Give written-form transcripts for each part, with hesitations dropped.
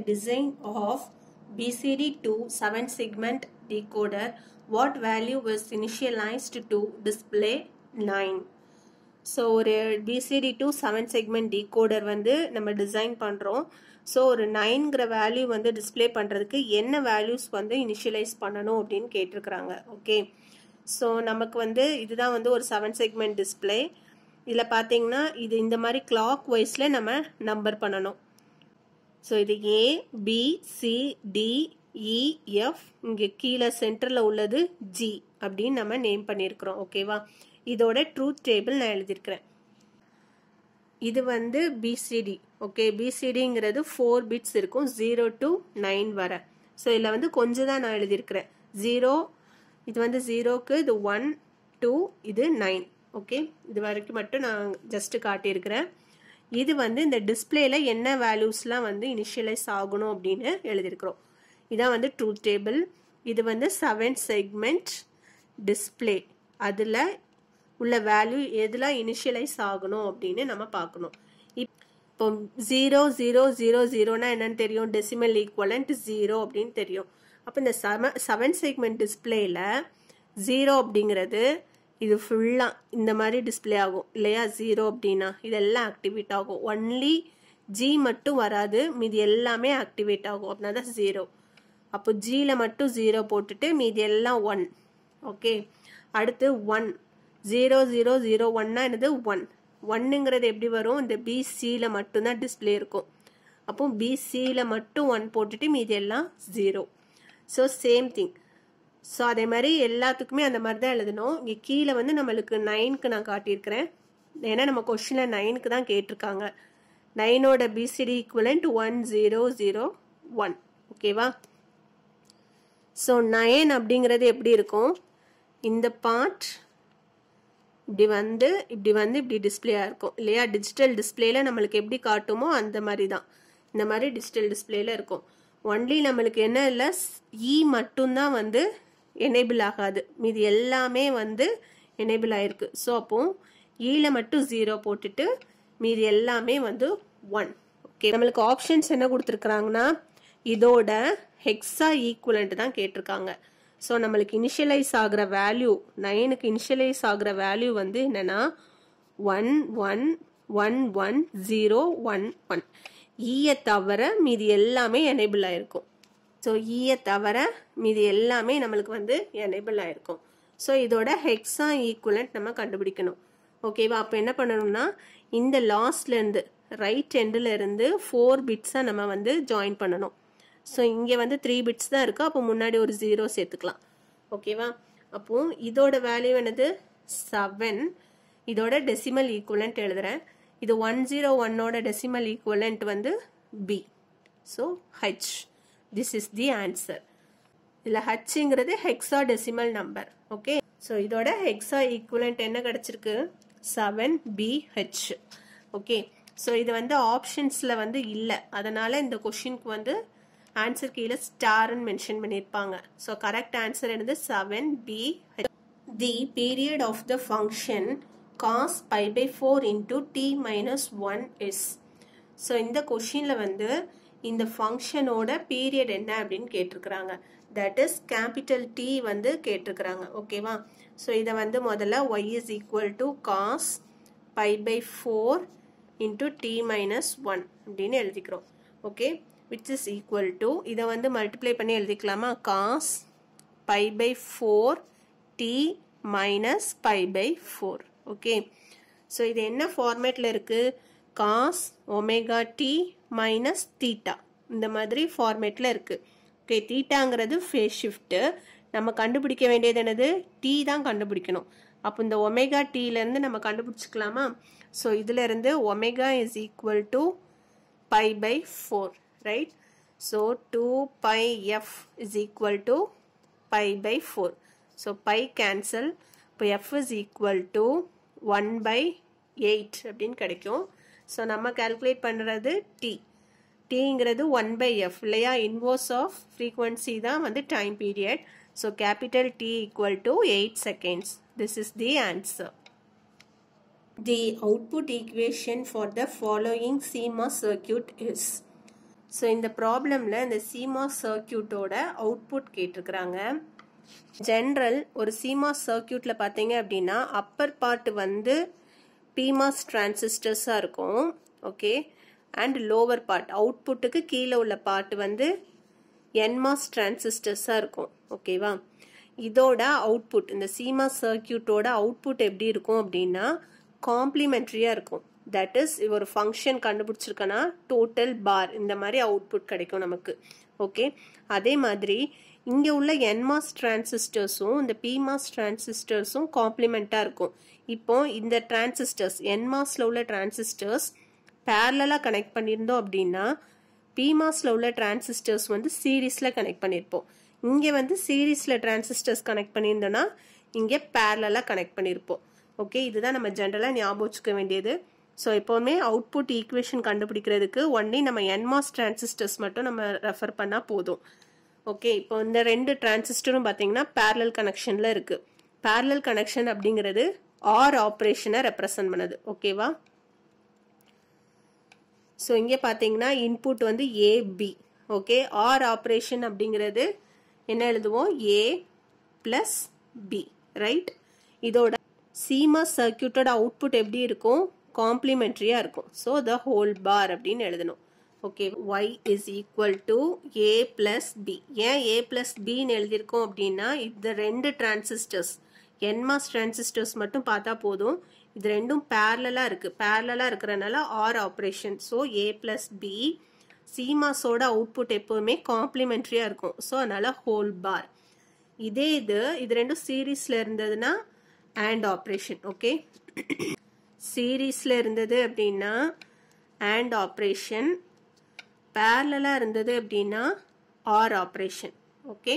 design of BCD2 7-segment decoder, what value was initialized to display 9? So ஒரு BCD2 7-segment decoder வந்து நம்ம design பண்ணுறோம். So ஒரு 9ங்கிற value வந்து டிஸ்பிளே பண்ணுறதுக்கு என்ன வேல்யூஸ் வந்து இனிஷியலைஸ் பண்ணணும் அப்படின்னு கேட்டிருக்கிறாங்க. ஓகே, ஸோ நமக்கு வந்து இதுதான் வந்து ஒரு 7-segment டிஸ்பிளே. இதில் பார்த்தீங்கன்னா இது இந்த மாதிரி கிளாக் வைஸில் நம்ம நம்பர் பண்ணணும். ஸோ இது A, B, C, D, E, F, இங்கே கீழே சென்டரில் உள்ளது G அப்படின்னு நம்ம நேம் பண்ணியிருக்கிறோம். ஓகேவா, இதோட ட்ரூத் டேபிள் நான் எழுதியிருக்கிறேன். இது வந்து BCD. ஓகே, BCDங்கிறது 4 பிட்ஸ் இருக்கும் 0 to 9 வர. ஸோ இதில் வந்து கொஞ்சம் தான் நான் எழுதியிருக்கிறேன். 0, இது வந்து 0க்கு, இது 1, 2, இது 9. ஓகே, இது வரைக்கும் மட்டும் நான் ஜஸ்ட் காட்டியிருக்கிறேன். இது வந்து இந்த டிஸ்பிளேல என்ன வேல்யூஸ்லாம் வந்து இனிஷியலைஸ் ஆகணும் அப்படின்னு எழுதியிருக்கிறோம். இதான் வந்து ட்ரூத் டேபிள். இது வந்து 7-segment டிஸ்பிளே. அதில் உள்ள வேல்யூ எதெல்லாம் இனிஷியலைஸ் ஆகணும் அப்படின்னு நம்ம பார்க்கணும். இப்போ 0 0 0 0னா என்னன்னு தெரியும், டெசிமல் ஈக்குவலண்ட் 0 அப்படின்னு தெரியும். அப்போ இந்த 7-segment டிஸ்பிளேல 0 அப்படிங்கிறது இது ஃபுல்லாக இந்த மாதிரி டிஸ்பிளே ஆகும் இல்லையா. 0 அப்படின்னா இதெல்லாம் ஆக்டிவேட் ஆகும். ஒன்லி G மட்டும் வராது, மீதி எல்லாமே ஆக்டிவேட் ஆகும். அப்படின்னா தான் 0. அப்போ Gல மட்டும் 0 போட்டுட்டு மீதி எல்லாம் 1. ஓகே, அடுத்து 1 0 0 0 1னா என்னது 1. 1ங்கிறது எப்படி வரும், இந்த BCல மட்டும்தான் டிஸ்பிளே இருக்கும். அப்போ BCல மட்டும் 1 போட்டுட்டு மீதி எல்லாம் 0. So same thing. ஸோ அதே மாதிரி எல்லாத்துக்குமே அந்த மாதிரி தான் எழுதணும். இங்கே கீழே வந்து நம்மளுக்கு 9க்கு நான் காட்டியிருக்கிறேன். ஏன்னா நம்ம கொஸ்டினில் 9க்கு தான் கேட்டிருக்காங்க. 9ஓட BCD ஈக்குவலண்ட் 1 0 0 1. ஓகேவா, ஸோ 9 அப்படிங்கிறது எப்படி இருக்கும், இந்த பார்ட் இப்படி டிஸ்பிளேயாக இருக்கும் இல்லையா. டிஜிட்டல் டிஸ்பிளேல நம்மளுக்கு எப்படி காட்டுமோ அந்த மாதிரி தான் இந்த மாதிரி டிஜிட்டல் டிஸ்பிளேல இருக்கும். ஒன்லி நம்மளுக்கு என்ன இல்லை, E மட்டும்தான் வந்து எனேபிள் ஆகாது, மீதி எல்லாமே வந்து எனேபிள் ஆயிருக்கு. ஸோ அப்போ ஈல மட்டும் 0 போட்டுட்டு மீதி எல்லாமே வந்து 1. ஓகே, நம்மளுக்கு ஆப்ஷன்ஸ் என்ன கொடுத்துருக்குறாங்கன்னா இதோட ஹெக்ஸா ஈக்குவலண்ட் தான் கேட்டிருக்காங்க. ஸோ நம்மளுக்கு இனிஷியலைஸ் ஆகிற வேல்யூ 9க்கு இனிஷியலைஸ் ஆகிற வேல்யூ வந்து என்னன்னா 1 1 1 1 0 1 1. ஈயை தவிர மீதி எல்லாமே எனேபிள் ஆயிருக்கும். ஸோ ஈயை தவிர மீதி எல்லாமே நம்மளுக்கு வந்து எனேபிள் ஆயிருக்கும். ஸோ இதோட ஹெக்ஸா ஈக்குவலண்ட் நம்ம கண்டுபிடிக்கணும். ஓகேவா, அப்போ என்ன பண்ணணும்னா இந்த லாஸ்ட்லேருந்து ரைட் எண்டில் இருந்து 4 பிட்ஸாக நம்ம வந்து ஜாயின் பண்ணணும். ஸோ இங்கே வந்து 3 பிட்ஸ் தான் இருக்குது. அப்போ முன்னாடி ஒரு 0 சேர்த்துக்கலாம். ஓகேவா, அப்போ இதோட வேல்யூ என்னது 7. இதோட டெசிமல் ஈக்குவலண்ட் எழுதுறேன். இது 101ஓட டெசிமல் ஈக்குவலண்ட் வந்து B. So H. This is the answer. இதில் Hங்கிறது hexadecimal number. Okay, so இதோட ஹெக்ஸா ஈக்குவலண்ட் என்ன கிடைச்சிருக்கு 7BH. ஓகே, ஸோ இது வந்து ஆப்ஷன்ஸில் வந்து இல்லை, அதனால இந்த கொஷினுக்கு வந்து ஆன்சர் கீழே ஸ்டார்னு மென்ஷன் பண்ணியிருப்பாங்க. ஸோ கரெக்ட் ஆன்சர் என்னது 7BH. The period of the function cos pi/4 into t minus 1 is. So இந்த கொஷினில் வந்து இந்த ஃபங்க்ஷனோட பீரியட் என்ன அப்படின்னு கேட்டிருக்கிறாங்க. தட் இஸ் கேபிட்டல் T வந்து கேட்டிருக்கிறாங்க. ஓகேவா, ஸோ இதை வந்து முதல்ல y is equal to cos pi/4 into t minus 1 அப்படின்னு எழுதிக்கிறோம். Okay, which is equal to, இதை வந்து மல்டிப்ளை பண்ணி எழுதிக்கலாமா, cos pi/4 t minus pi/4. Okay, so இது என்ன ஃபார்மேட்டில் இருக்குது, cos omega t minus theta இந்த மாதிரி ஃபார்மேட்டில் இருக்குது. ஓகே, தீட்டாங்கிறது ஃபேஸ் ஷிஃப்ட்டு. நம்ம கண்டுபிடிக்க வேண்டியது என்னது, t தான் கண்டுபிடிக்கணும். அப்போ இந்த ஒமேகா டீலேருந்து நம்ம கண்டுபிடிச்சிக்கலாமா. ஸோ இதிலேருந்து omega is equal to pi/4, right. So 2πf is equal to pi/4. So by cancel. இப்போ f இஸ் ஈக்குவல் டு 1/8 அப்படின்னு கிடைக்கும். ஸோ நம்ம கால்குலேட் பண்ணுறது t. tங்கிறது 1/f இல்லையா, இன்வர்ஸ் ஆஃப் ஃப்ரீக்வன்சி தான் வந்து time period. So capital T equal to 8 seconds. This is the answer. The output equation for the following CMOS circuit is. So இந்த ப்ராப்ளமில் இந்த CMOS சர்க்கியூட்டோட output கேட்டிருக்கிறாங்க. General ஒரு CMOS சர்க்கியூட்டில் பார்த்தீங்க அப்படின்னா Appar part வந்து PMOS டிரான்சிஸ்டர்ஸாக இருக்கும். ஓகே, அண்ட் லோவர் பார்ட் அவுட்புட்டுக்கு கீழே உள்ள பார்ட் வந்து NMOS டிரான்சிஸ்டர்ஸாக இருக்கும். ஓகேவா, இதோட அவுட்புட் இந்த CMOS சர்க்கியூட்டோட அவுட்புட் எப்படி இருக்கும் அப்படின்னா காம்ப்ளிமெண்ட்ரியாக இருக்கும். தட் இஸ் ஒரு ஃபங்க்ஷன் கண்டுபிடிச்சிருக்கனா டோட்டல் பார் இந்த மாதிரி அவுட்புட் கிடைக்கும் நமக்கு. ஓகே, அதே மாதிரி இங்கே உள்ள NMOS டிரான்சிஸ்டர்ஸும் இந்த PMOS டிரான்சிஸ்டர்ஸும் காம்ப்ளிமெண்ட்டாக இருக்கும். இப்போ இந்த டிரான்சிஸ்டர்ஸ் NMOSல உள்ள டிரான்சிஸ்டர்ஸ் பேரலாக கனெக்ட் பண்ணியிருந்தோம் அப்படின்னா PMOSல உள்ள டிரான்சிஸ்டர்ஸ் வந்து சீரீஸில் கனெக்ட் பண்ணியிருப்போம். இங்கே வந்து சீரீஸில் டிரான்சிஸ்டர்ஸ் கனெக்ட் பண்ணியிருந்தோன்னா இங்கே பேரலாக கனெக்ட் பண்ணியிருப்போம். ஓகே, இதுதான் நம்ம ஜென்ரலாக ஞாபகம் வச்சுக்க வேண்டியது. ஸோ எப்போவுமே அவுட்புட் ஈக்குவேஷன் கண்டுபிடிக்கிறதுக்கு ஒன்லி நம்ம NMOS டிரான்சிஸ்டர்ஸ் மட்டும் நம்ம ரெஃபர் பண்ணால் போதும். ஓகே, இப்போ இந்த ரெண்டு டிரான்சிஸ்டரும் பார்த்தீங்கன்னா பேரலல் கனெக்ஷனில் இருக்குது. பேரலல் கனெக்ஷன் அப்படிங்கிறது ஆர் ஆப்ரேஷனை ரெப்ரசன்ட் பண்ணுது. ஓகேவா, ஸோ இங்கே பார்த்தீங்கன்னா இன்புட் வந்து AB. ஓகே, ஆர் ஆப்ரேஷன் அப்படிங்கிறது என்ன எழுதுவோம், A + B, ரைட். இதோட CMOS சர்க்கியூட்டோட அவுட்புட் எப்படி இருக்கும், காம்ப்ளிமெண்ட்ரியாக இருக்கும். ஸோ த ஹோல் பார் அப்படின்னு எழுதணும். Okay, y is equal to A + B. ஏன் A + Bன்னு எழுதியிருக்கோம் அப்படின்னா இந்த ரெண்டு டிரான்சிஸ்டர்ஸ் NMOS டிரான்சிஸ்டர்ஸ் மட்டும் பார்த்தா போதும். இது ரெண்டும் பேரலாக இருக்குது. பேரலாக இருக்கிறனால OR operation. So A + B. CMOSோட அவுட்புட் எப்போவுமே காம்ப்ளிமெண்ட்ரியாக இருக்கும். ஸோ அதனால் ஹோல் பார். இது ரெண்டும் சீரீஸில் இருந்ததுன்னா AND ஆப்ரேஷன். ஓகே, சீரீஸில் இருந்தது அப்படின்னா AND ஆப்ரேஷன், பேரலாக இருந்தது அப்படின்னா ஆர் ஆப்ரேஷன். ஓகே,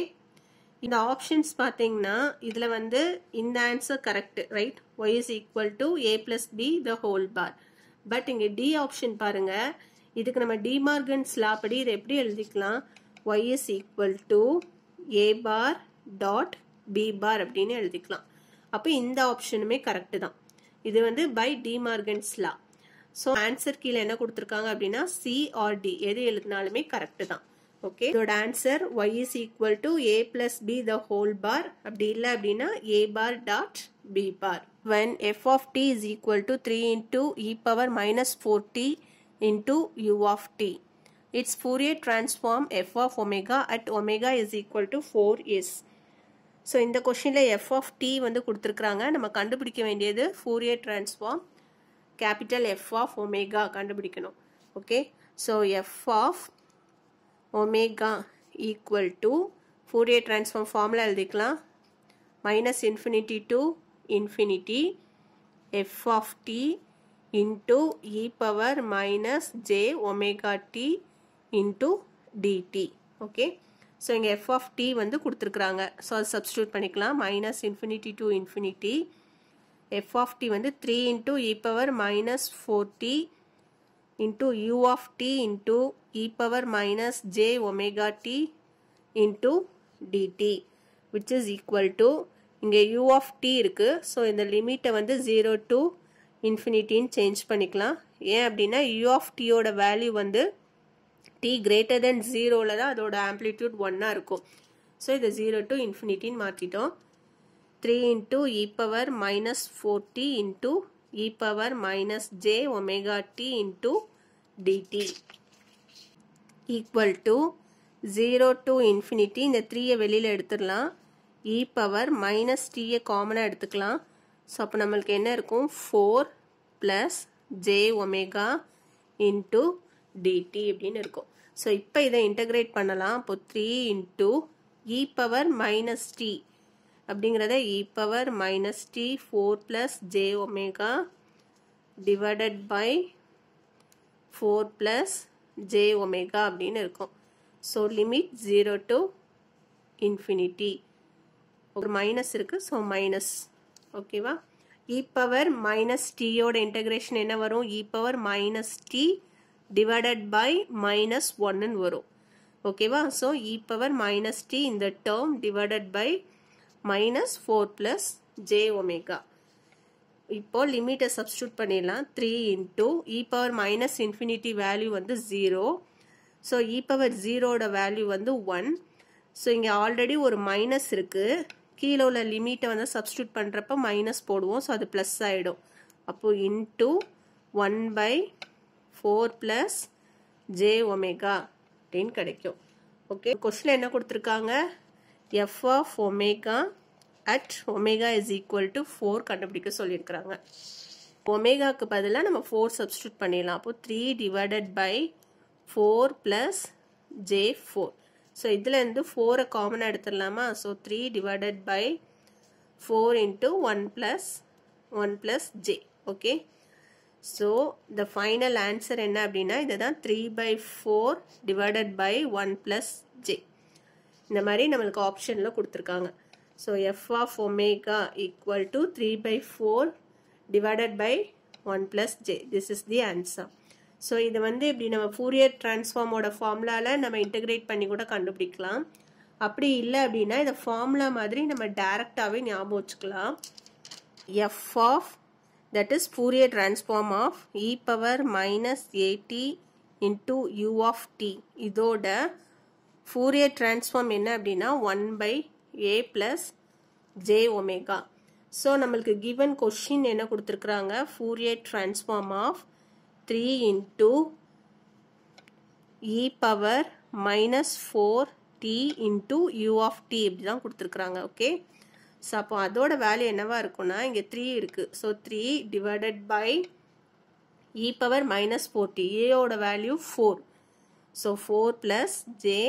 இந்த ஆப்ஷன்ஸ் பார்த்தீங்கன்னா இதில் வந்து இந்த answer correct, right. y is equal to A + B the whole bar. But இங்கே டி ஆப்ஷன் பாருங்க, இதுக்கு நம்ம டிமார்கன்ஸ் லா படி இதை எப்படி எழுதிக்கலாம், y is equal to A bar dot B bar அப்படின்னு எழுதிக்கலாம். அப்போ இந்த ஆப்ஷனுமே கரெக்டு தான். இது வந்து by De Morgan's law. So answer கீழே என்ன கொடுத்துருக்காங்க அப்படின்னா C or D எது எழுதினாலுமே கரெக்டு தான். ஓகே, இதோட answer y is equal to A + B the whole bar. அப்படி இல்லை அப்படின்னா A bar dot B bar. When f of t is equal to 3 into e power minus 4t into u of t, its Fourier transform f of omega at omega is equal to 4s. So இந்த கொஷினில் f of t வந்து கொடுத்துருக்குறாங்க. நம்ம கண்டுபிடிக்க வேண்டியது Fourier transform capital F of omega கண்டுபிடிக்கணும். Okay, so f of omega equal to Fourier transform formula எழுதிக்கலாம். -infinity to infinity f of t into e power minus j omega t into dt. Okay, so இங்கே f of t வந்து கொடுத்துருக்குறாங்க. So அது substitute பண்ணிக்கலாம். -infinity to infinity f of t வந்து 3 into e power minus 4t into u of t into e power minus j omega t into dt which is equal to இங்கே u of t இருக்கு. So இந்த லிமிட்டை வந்து 0 to infinity change பண்ணிக்கலாம். ஏன் அப்படின்னா u of t ஓட value வந்து t greater than 0ல தான் அதோட ஆம்ப்ளிடியூட் 1 இருக்கும். ஸோ இதை 0 to infinity மாற்றிட்டோம். 3 into e power minus 4t into e power minus j omega t into dt equal to 0 to infinity. இந்த 3 வெளியில் எடுத்துடலாம். e power minus t காமனாக எடுத்துக்கலாம். ஸோ அப்போ நம்மளுக்கு என்ன இருக்கும், 4 plus j omega into dt அப்படின்னு இருக்கும். ஸோ இப்போ இதை இன்டகிரேட் பண்ணலாம். இப்போ 3 into e power minus t அப்படிங்கிறத e power minus t 4 plus j omega divided by 4 plus j omega அப்படின்னு இருக்கும். So limit 0 to infinity. ஒரு மைனஸ் இருக்கு, ஸோ மைனஸ். ஓகேவா, e power minus t ஓட இன்டகிரேஷன் என்ன வரும், e power minus t divided by minus 1 வரும். ஓகேவா, so e power minus t இந்த term divided by minus 4 plus j omega. இப்போ லிமிட்டை சப்ஸ்டியூட் பண்ணிடலாம். 3 into e power minus infinity value வந்து 0 ஸோ இ பவர் ஜீரோட வேல்யூ வந்து 1. ஸோ இங்கே already ஒரு மைனஸ் இருக்குது, கீழே உள்ள லிமிட்டை வந்து சப்ஸ்டியூட் பண்ணுறப்ப மைனஸ் போடுவோம். ஸோ அது ப்ளஸ் ஆகிடும். அப்போது இன்ட்டு 1/4 ப்ளஸ் ஜே ஒமேகா அப்படின்னு கிடைக்கும். ஓகே, கொஸ்டினில் என்ன கொடுத்துருக்காங்க? F of omega at omega is equal to 4 கண்டுபிடிக்க சொல்லியிருக்கிறாங்க. ஒமேகாவுக்கு பதிலாக நம்ம 4 சப்ஸ்டியூட் பண்ணிடலாம். அப்போது 3 divided by 4 plus J 4. So இதுலேருந்து 4 காமனாக எடுத்துடலாமா? So 3 divided by 4 into 1 plus J. Okay, so the final answer என்ன அப்படின்னா இதுதான் 3/4 டிவைடட் பை 1 ப்ளஸ் ஜே. இந்த மாதிரி நம்மளுக்கு ஆப்ஷனில் கொடுத்துருக்காங்க. So F of omega equal to 3/4 divided by 1 plus j. This is the answer. So இது வந்து இப்படி நம்ம ஃபூரியர் டிரான்ஸ்ஃபார்மோட ஃபார்முலாவில் நம்ம இன்டகிரேட் பண்ணி கூட கண்டுபிடிக்கலாம். அப்படி இல்லை அப்படின்னா இந்த ஃபார்முலா மாதிரி நம்ம டைரக்டாகவே ஞாபகம் வச்சுக்கலாம். F of that is Fourier transform of E power minus AT into U of T. இதோட ஃபூரியர் டிரான்ஸ்ஃபார்ம் என்ன அப்படின்னா 1/a plus J omega. So நம்மளுக்கு கிவன் கொஷின் என்ன கொடுத்துருக்குறாங்க? Fourier transform of 3 into E power minus 4t into U of T இப்படி தான் கொடுத்துருக்குறாங்க. Okay, so அப்போ அதோட வேல்யூ என்னவா இருக்குன்னா இங்கே 3 இருக்குது. So 3 divided by e power minus 4t. ஏயோட வேல்யூ 4. ஸோ 4 ப்ளஸ் ஜே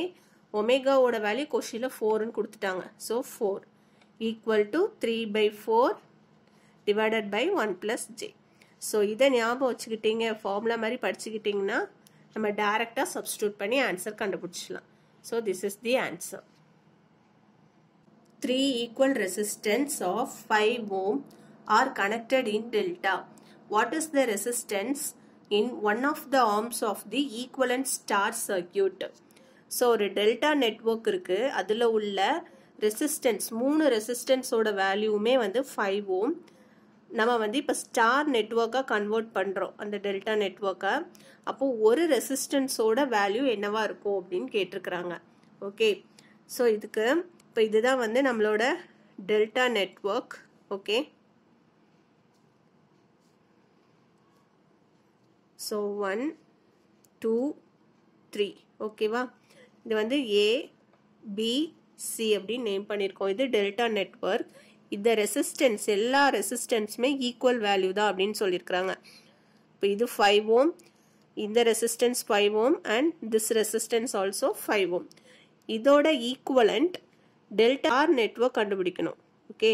ஒமேகாவோட வேல்யூ கொஷினில் 4ன்னு கொடுத்துட்டாங்க. So 4 equal to 3/4 divided by 1 plus j. ஸோ இதை ஞாபகம் வச்சுக்கிட்டீங்க, ஃபார்முலா மாதிரி படிச்சுக்கிட்டிங்கன்னா நம்ம டைரெக்டாக சப்ஸ்டியூட் பண்ணி ஆன்சர் கண்டுபிடிச்சிடலாம். So this is the answer. 3 equal resistance of 5 ohm are connected in delta. What is the resistance in one of the arms of the equivalent star circuit? So ஒரு delta network இருக்குது, அதில் உள்ள resistance 3 ரெசிஸ்டன்ஸோட வேல்யூமே வந்து 5 ஓம். நம்ம வந்து இப்போ star நெட்வொர்க்காக convert பண்ணுறோம் அந்த டெல்டா நெட்வொர்க்கை. அப்போது ஒரு ரெசிஸ்டன்ஸோட வேல்யூ என்னவா இருக்கும் அப்படின்னு கேட்டிருக்கிறாங்க. ஓகே, ஸோ இதுக்கு இப்போ இதுதான் வந்து நம்மளோட டெல்டா நெட்வொர்க். ஓகே, ஸோ 1 2 3 ஓகேவா? இது வந்து ஏ பி சி அப்படின்னு நேம் பண்ணியிருக்கோம். இது டெல்டா நெட்வொர்க். இந்த ரெசிஸ்டன்ஸ் எல்லா ரெசிஸ்டன்ஸுமே ஈக்குவல் வேல்யூ தான் அப்படின்னு சொல்லியிருக்கிறாங்க. இப்போ இது 5 ஓம், இந்த resistance 5 ohm and this resistance also 5 ohm. இதோட ஈக்குவலண்ட் டெல்டா நெட்வொர்க் கண்டுபிடிக்கணும். ஓகே,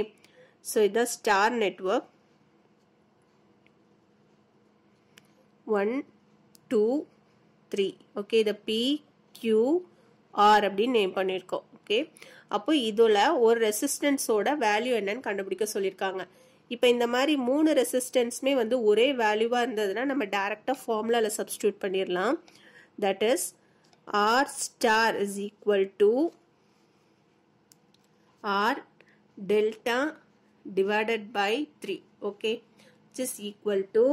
ஸோ இதுதான் ஸ்டார் நெட்வொர்க். 1 2 3. ஓகே, இதை PQR அப்படின்னு நேம் பண்ணியிருக்கோம். ஓகே, அப்போ இதில் ஒரு ரெசிஸ்டன்ஸோட வேல்யூ என்னன்னு கண்டுபிடிக்க சொல்லியிருக்காங்க. இப்போ இந்த மாதிரி 3 ரெசிஸ்டன்ஸுமே வந்து ஒரே வேல்யூவாக இருந்ததுன்னா நம்ம டைரெக்டாக ஃபார்முலாவில் சப்ஸ்டியூட் பண்ணிடலாம். That is R star is equal to R delta divided by 3. Okay, which is equal to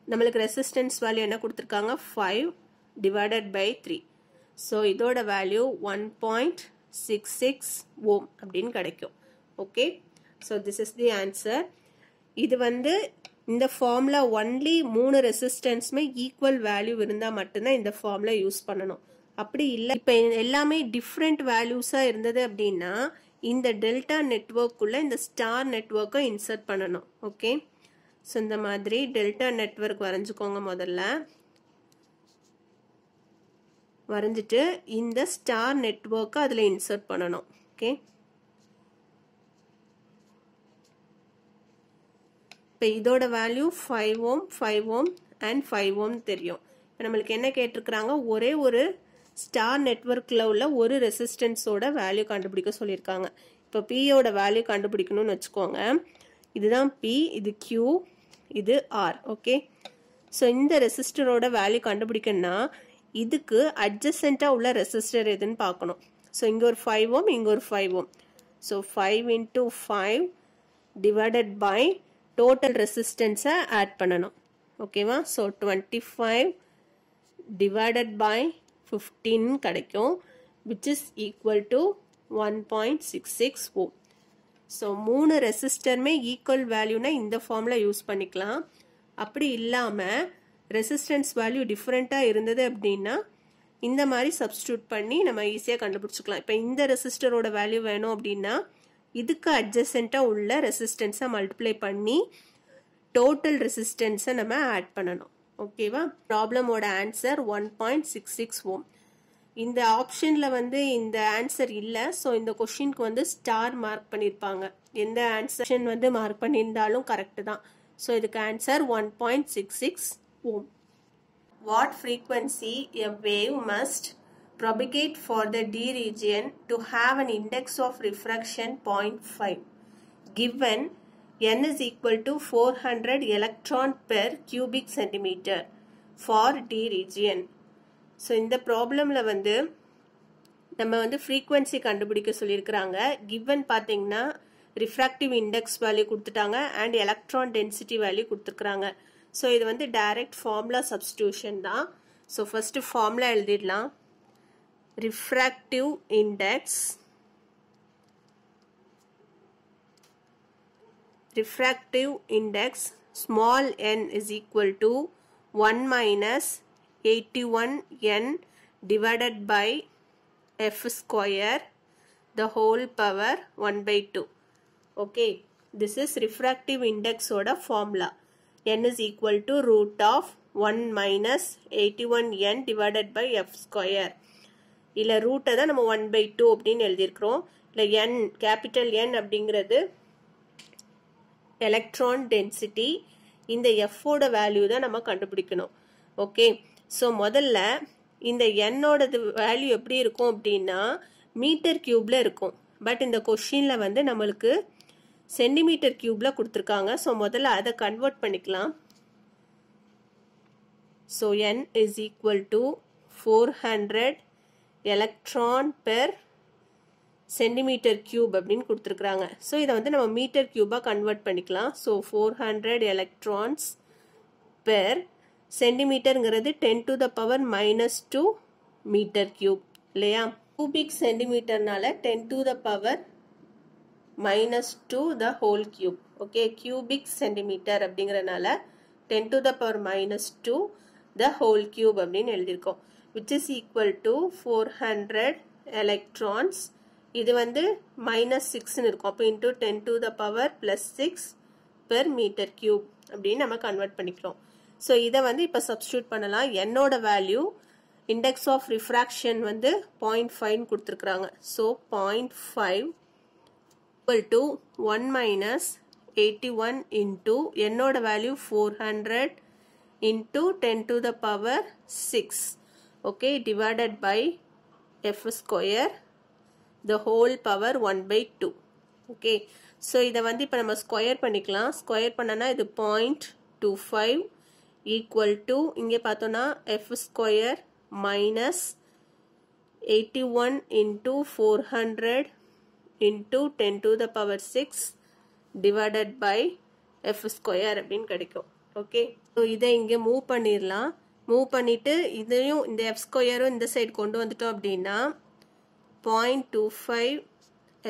நம்மளுக்கு ரெசிஸ்டன்ஸ் வேல்யூ என்ன கொடுத்துருக்காங்க? 5 டிவைடட் பை 3. ஸோ இதோட வேல்யூ 1.66 ஓம் அப்படின்னு கிடைக்கும். Okay, so this is the answer. இது வந்து இந்த ஃபார்முலா ஒன்லி 3 ரெசிஸ்டன்ஸுமே ஈக்குவல் வேல்யூ இருந்தால் மட்டும்தான் இந்த ஃபார்முலா யூஸ் பண்ணணும். அப்படி இல்லை, இப்போ எல்லாமே டிஃப்ரெண்ட் வேல்யூஸாக இருந்தது அப்படின்னா இந்த டெல்டா நெட்வொர்க்குள்ளே இந்த ஸ்டார் நெட்வொர்க்கை இன்சர்ட் பண்ணணும். ஓகே, ஸோ இந்த மாதிரி டெல்டா நெட்வொர்க் வரைஞ்சிக்கோங்க. முதல்ல வரைஞ்சிட்டு இந்த ஸ்டார் நெட்வொர்க்கை அதில் இன்சர்ட் பண்ணணும். ஓகே, இப்போ இதோட வேல்யூ 5 ஓம் 5 ஓம் அண்ட் 5 ஓம் தெரியும். இப்போ நம்மளுக்கு என்ன கேட்டிருக்கிறாங்க? ஒரே ஒரு ஸ்டார் நெட்வொர்க்கில் உள்ள ஒரு ரெசிஸ்டன்ஸோட வேல்யூ கண்டுபிடிக்க சொல்லியிருக்காங்க. இப்போ பியோட வேல்யூ கண்டுபிடிக்கணும்னு வச்சுக்கோங்க. இதுதான் பி, இது கியூ, இது ஆர். ஓகே, ஸோ இந்த ரெசிஸ்டரோட வேல்யூ கண்டுபிடிக்கணும்னா இதுக்கு அட்ஜசென்ட்டாக உள்ள ரெசிஸ்டர் எதுன்னு பார்க்கணும். ஸோ இங்கே ஒரு 5 ஓம், இங்கே ஒரு 5 ohm. So 5 into 5 divided by total ரெசிஸ்டன்ஸை ஆட் பண்ணணும். ஓகேவா? ஸோ 25 divided by 15 கிடைக்கும், which is equal to 1.66 ohm. So 3 ரெசிஸ்டருமே ஈக்குவல் வேல்யூனா இந்த ஃபார்மில் யூஸ் பண்ணிக்கலாம். அப்படி இல்லாமல் ரெசிஸ்டன்ஸ் வேல்யூ டிஃப்ரெண்ட்டாக இருந்தது அப்படின்னா இந்த மாதிரி சப்ஸ்டியூட் பண்ணி நம்ம ஈஸியாக கண்டுபிடிச்சிக்கலாம். இப்போ இந்த ரெசிஸ்டரோட வேல்யூ வேணும் அப்படின்னா இதுக்கு அட்ஜசென்ட்டாக உள்ள ரெசிஸ்டன்ஸை மல்டிப்ளை பண்ணி டோட்டல் ரெசிஸ்டன்ஸை நம்ம ஆட் பண்ணணும். ஓகேவா? ப்ராப்ளமோட ஆன்சர் 1.66 ஓம். இந்த ஆப்ஷனில் வந்து இந்த ஆன்சர் இல்லை. ஸோ இந்த கொஷினுக்கு வந்து ஸ்டார் மார்க் பண்ணியிருப்பாங்க. எந்த ஆன்சர் வந்து மார்க் பண்ணியிருந்தாலும் கரெக்டு தான். ஸோ இதுக்கு answer 1.66 ohm. What frequency a wave must propagate for the D region to have an index of refraction 0.5 given n is equal to 400 electron per cubic centimeter for D region. So இந்த ப்ராப்ளமில் வந்து நம்ம வந்து frequency கண்டுபிடிக்க சொல்லியிருக்கிறாங்க. Given பார்த்தீங்கன்னா refractive index value கொடுத்துட்டாங்க and electron density value கொடுத்துருக்குறாங்க. So இது வந்து டைரக்ட் ஃபார்முலா சப்ஸ்டியூஷன் தான். ஸோ ஃபர்ஸ்ட் ஃபார்முலா எழுதிடலாம். Refractive index small n is equal to 1 minus 81n divided by f square the whole power 1 by 2. Okay, this is refractive index oda formula. n is equal to root of 1 minus 81n divided by f square. இல்ல root தான் நம்ம 1 by 2 அப்படின்னு எழுதியிருக்கிறோம். இல்ல n capital N அப்படிங்கிறது electron density. இந்த f ஓட value தான் நம்ம கண்டுபிடிக்கணும். ஓகே, ஸோ முதல்ல இந்த என்னோடது வேல்யூ எப்படி இருக்கும் அப்படின்னா மீட்டர் கியூப்ல இருக்கும். பட் இந்த கொஷினில் வந்து நம்மளுக்கு சென்டிமீட்டர் கியூப்ல கொடுத்துருக்காங்க. ஸோ முதல்ல அதை கன்வெர்ட் பண்ணிக்கலாம். So n is equal to 400 electron per centimetre cube அப்படின்னு கொடுத்துருக்குறாங்க. ஸோ இதை வந்து நம்ம மீட்டர் கியூபாக கன்வெர்ட் பண்ணிக்கலாம். ஸோ 400 எலக்ட்ரான்ஸ் பெர் சென்டிமீட்டருங்கிறது 10 to the power -2 metre cube இல்லையா? கியூபிக் சென்டிமீட்டர்னால 10 to the power -2 the whole cube. Okay, cubic centimetre அப்படிங்கிறனால 10 to the power -2 the whole cube அப்படின்னு எழுதியிருக்கோம். which is equal to 400 electrons. இது வந்து -6 இருக்கும். அப்போ into 10 to the power +6 per meter cube அப்படின்னு நம்ம கன்வெர்ட் பண்ணிக்கிறோம். ஸோ இதை வந்து இப்போ சப்ஸ்டியூட் பண்ணலாம். என்னோட வேல்யூ இண்டெக்ஸ் ஆஃப் ரிஃப்ராக்ஷன் வந்து 0.5 கொடுத்துருக்குறாங்க. So 0.5 equal to 1 minus 81 into என்னோட value 400 into 10 to the power 6. Okay, divided by f square the whole power 1 by 2. Okay, so இதை வந்து இப்போ நம்ம ஸ்கொயர் பண்ணிக்கலாம். ஸ்கொயர் பண்ணனா இது 0.25 equal to இங்கே பார்த்தோன்னா f square minus 81 into 400 into 10 to the power 6 divided by f square அப்படின்னு கிடைக்கும். ஓகே, ஸோ இதை இங்கே மூவ் பண்ணிடலாம். மூவ் பண்ணிட்டு இதையும் இந்த f ஸ்கொயரும் இந்த சைடு கொண்டு வந்துட்டோம் அப்படின்னா 0.25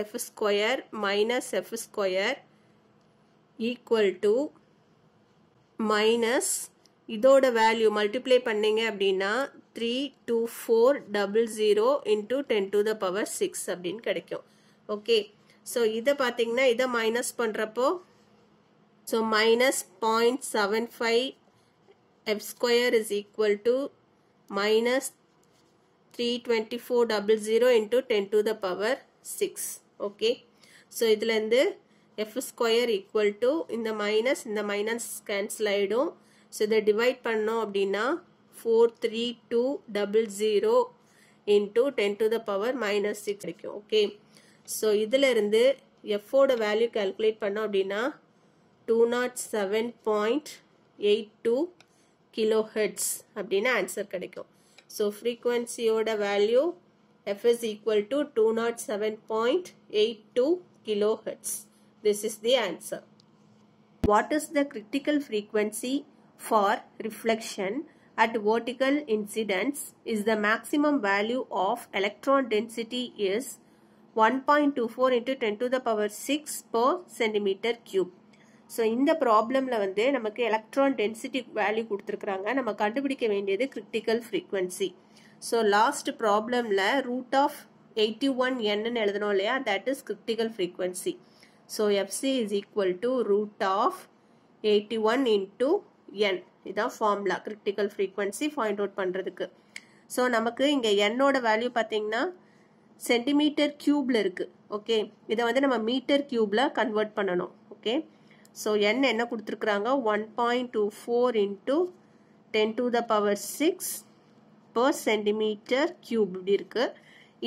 f square minus f square equal to minus இதோட வேல்யூ மல்டிப்ளை பண்ணீங்க அப்படின்னா 32400 into 10 to the power 6 அப்படின்னு கிடைக்கும். ஓகே, ஸோ இதை பார்த்தீங்கன்னா இதை மைனஸ் பண்ணுறப்போ so minus 0.75 f square is equal to minus 32400 into 10 to the power 6. Okay, so இதுலேருந்து f square equal to இந்த மைனஸ் கேன்சல் ஆகிடும். ஸோ இதை டிவைட் பண்ணோம் அப்படின்னா 43200 into 10 to the power -6 கிடைக்கும். ஓகே, ஸோ இதிலிருந்து எஃபோட வேல்யூ கால்குலேட் பண்ணோம் அப்படின்னா 207.82 கிலோஹெர்ட்ஸ் அப்படின்னு ஆன்சர் கிடைக்கும். ஸோ ஃப்ரீக்வன்சியோட value f is equal to 207.82 kilohertz. This is the answer. What is the critical frequency for reflection at vertical incidence is the maximum value of electron density is 1.24 into 10 to the power 6 per centimeter cube. So இந்த ப்ராப்ளம்ல வந்து நமக்கு electron density value கொடுத்துருக்காங்க. நம்ம கண்டுபிடிக்க வேண்டியது critical frequency. So last ப்ராப்ளம்ல root of 81n ன்னு எழுதணும் இல்லையா, that is critical frequency. So FC is equal to root of 81 into n. இதான் formula critical frequency find out பண்ணுறதுக்கு. ஸோ நமக்கு இங்கே என்னோட வேல்யூ பார்த்தீங்கன்னா சென்டிமீட்டர் கியூப்ல இருக்கு. ஓகே, இதை வந்து நம்ம மீட்டர் கியூப்ல கன்வெர்ட் பண்ணணும். ஓகே, ஸோ n என்ன கொடுத்துருக்குறாங்க, 1.24 into 10 to the power 6 per centimeter cube இப்படி இருக்கு.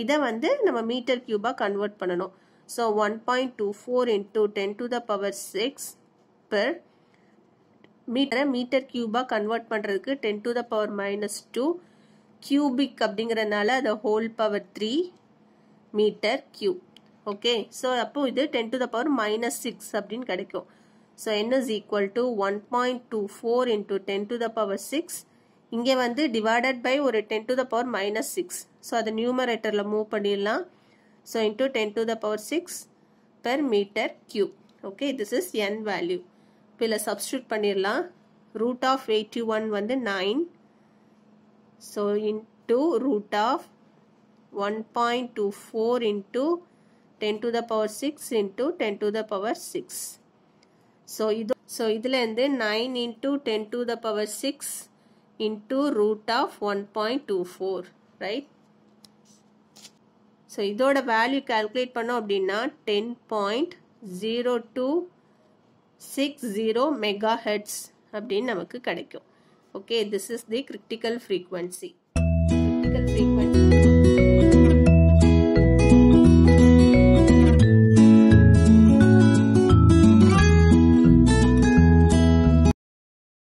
இதை வந்து நம்ம மீட்டர் கியூபா கன்வெர்ட் பண்ணணும். So 1.24 into 10 to the power 6 per metre கியூபா கன்வெர்ட் பண்றதுக்கு 10 to the power -2 கியூபிக் அப்படிங்கறதுனால அது whole power 3 metre cube. Okay, so அப்போ இது 10 to the power -6 அப்படின்னு கிடைக்கும். So n is equal to 1.24 into 10 to the power 6. இங்கே வந்து டிவைடட் பை ஒரு 10 to the power -6. ஸோ அதை நியூமரேட்டர்ல மூவ் பண்ணிடலாம். So into 10 to the power 6 per meter cube. Okay, this is n value. இப்போ இதில் சப்ஸ்டியூட் பண்ணிடலாம். ரூட் ஆஃப் 81 வந்து 9. So into root of 1.24 into 10 to the power 6 into 10 to the power 6. So இதில் இருந்து 9 into 10 to the power 6 into root of 1.24, right? So இதோட value calculate பண்ணோம் அப்படின்னா 10.0260 megahertz அப்படின்னு நமக்கு கிடைக்கும். Okay, this is the critical frequency.